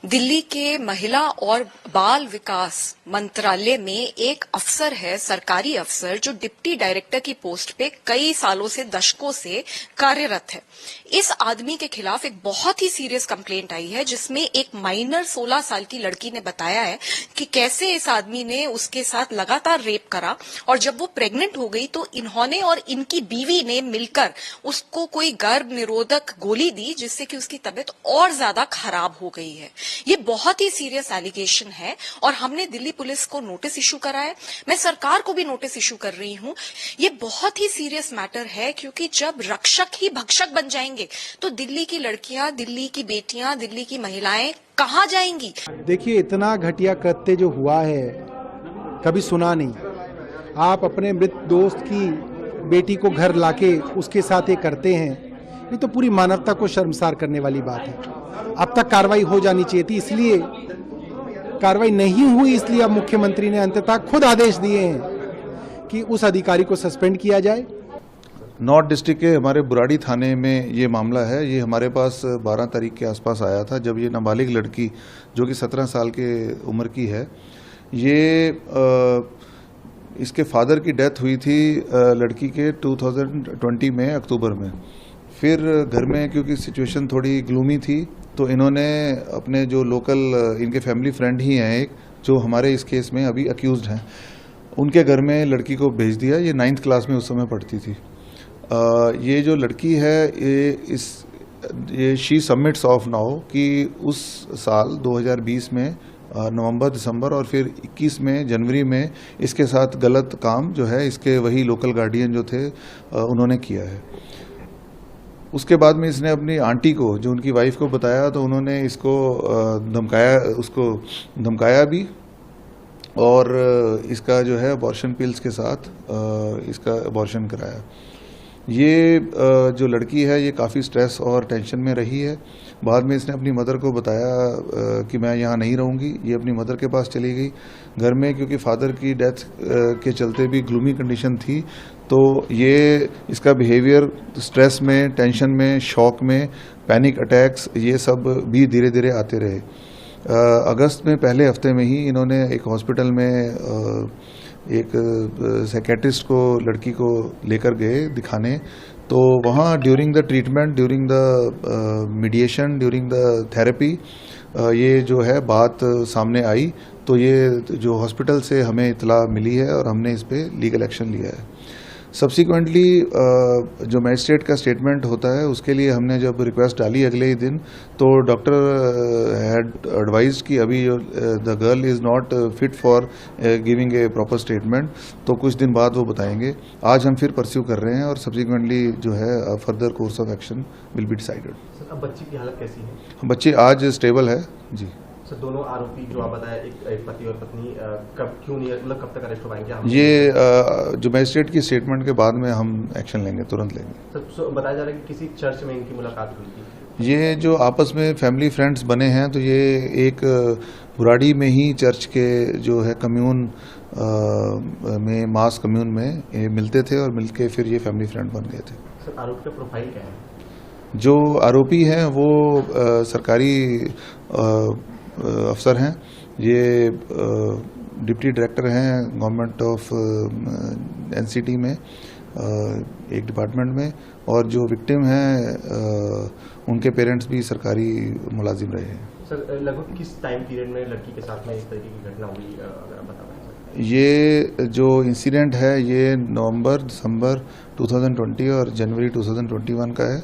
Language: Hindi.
दिल्ली के महिला और बाल विकास मंत्रालय में एक अफसर है, सरकारी अफसर, जो डिप्टी डायरेक्टर की पोस्ट पे कई सालों से, दशकों से कार्यरत है। इस आदमी के खिलाफ एक बहुत ही सीरियस कंप्लेंट आई है, जिसमें एक माइनर 16 साल की लड़की ने बताया है कि कैसे इस आदमी ने उसके साथ लगातार रेप करा और जब वो प्रेग्नेंट हो गई तो इन्होंने और इनकी बीवी ने मिलकर उसको कोई गर्भ निरोधक गोली दी, जिससे कि उसकी तबीयत और ज्यादा खराब हो गई है। ये बहुत ही सीरियस एलिगेशन है और हमने दिल्ली पुलिस को नोटिस इशू करा है। मैं सरकार को भी नोटिस इशू कर रही हूं। ये बहुत ही सीरियस मैटर है, क्योंकि जब रक्षक ही भक्षक बन जाएंगे तो दिल्ली की लड़कियां, दिल्ली की बेटियां, दिल्ली की महिलाएं कहां जाएंगी? देखिए, इतना घटिया कृत्य जो हुआ है कभी सुना नहीं। आप अपने मृत दोस्त की बेटी को घर लाके उसके साथ ये करते हैं, ये तो पूरी मानवता को शर्मसार करने वाली बात है। अब तक कार्रवाई हो जानी चाहिए थी, इसलिए कार्रवाई नहीं हुई, इसलिए अब मुख्यमंत्री ने अंततः खुद आदेश दिए हैं कि उस अधिकारी को सस्पेंड किया जाए। नॉर्थ डिस्ट्रिक्ट के हमारे बुराड़ी थाने में ये मामला है। ये हमारे पास 12 तारीख के आसपास आया था, जब ये नाबालिग लड़की जो कि 17 साल के उम्र की है, ये इसके फादर की डेथ हुई थी लड़की के 2020 में अक्टूबर में। फिर घर में क्योंकि सिचुएशन थोड़ी ग्लूमी थी, तो इन्होंने अपने जो लोकल इनके फैमिली फ्रेंड ही हैं एक, जो हमारे इस केस में अभी अक्यूज्ड हैं, उनके घर में लड़की को भेज दिया। ये 9th क्लास में उस समय पढ़ती थी। ये जो लड़की है, ये शी सबमिट्स ऑफ नाउ कि उस साल 2020 में नवंबर, दिसंबर और फिर 21 में जनवरी में इसके साथ गलत काम जो है इसके वही लोकल गार्डियन जो थे उन्होंने किया है। उसके बाद में इसने अपनी आंटी को, जो उनकी वाइफ को बताया, तो उन्होंने इसको धमकाया भी और इसका जो है अबॉर्शन पिल्स के साथ इसका अबॉर्शन कराया। ये जो लड़की है ये काफ़ी स्ट्रेस और टेंशन में रही है। बाद में इसने अपनी मदर को बताया कि मैं यहाँ नहीं रहूँगी। ये अपनी मदर के पास चली गई। घर में क्योंकि फादर की डेथ के चलते भी ग्लूमी कंडीशन थी, तो ये इसका बिहेवियर स्ट्रेस में, टेंशन में, शॉक में, पैनिक अटैक्स, ये सब भी धीरे धीरे आते रहे। अगस्त में पहले हफ्ते में ही इन्होंने एक हॉस्पिटल में एक साइकेट्रिस्ट को, लड़की को लेकर गए दिखाने। तो वहाँ during the treatment, during the mediation, during the therapy ये जो है बात सामने आई। तो ये जो हॉस्पिटल से हमें इतला मिली है और हमने इस पर लीगल एक्शन लिया है। सब्सिक्वेंटली जो मैजिस्ट्रेट का स्टेटमेंट होता है, उसके लिए हमने जब रिक्वेस्ट डाली अगले ही दिन, तो डॉक्टर हैड एडवाइज्ड कि अभी the girl is not fit for giving a proper statement, तो कुछ दिन बाद वो बताएंगे। आज हम फिर परस्यू कर रहे हैं और सब्सिक्वेंटली जो है further course of action will be decided. Sir, अब बच्ची की हालत कैसी है? बच्ची आज स्टेबल है जी। सर, दोनों आरोपी जो आप बताया, एक पति और पत्नी, कब तक अरेस्ट हो पाएंगे? ये जो मैजिस्ट्रेट की स्टेटमेंट के बाद में हम एक्शन लेंगे, तुरंत लेंगे। सर, बताया जा रहा है कि किसी चर्च में इनकी मुलाकात हुई थी। ये जो आपस में फैमिली फ्रेंड्स बने हैं, तो ये एक बुराड़ी में ही चर्च के जो है कम्यून में, मास कम्यून में ये मिलते थे और मिलके फिर ये फैमिली फ्रेंड बन गए थे। सर, आरोपी का प्रोफाइल क्या है? जो आरोपी हैं वो सरकारी अफसर हैं। ये डिप्टी डायरेक्टर हैं गवर्नमेंट ऑफ एनसीटी में, एक डिपार्टमेंट में, और जो विक्टिम हैं उनके पेरेंट्स भी सरकारी मुलाजिम रहे हैं। सर, लगभग किस टाइम पीरियड में लड़की के साथ में इस तरीके की घटना हुई, अगर आप बता पाएं? ये जो इंसिडेंट है ये नवंबर, दिसंबर 2020 और जनवरी 2021 का है।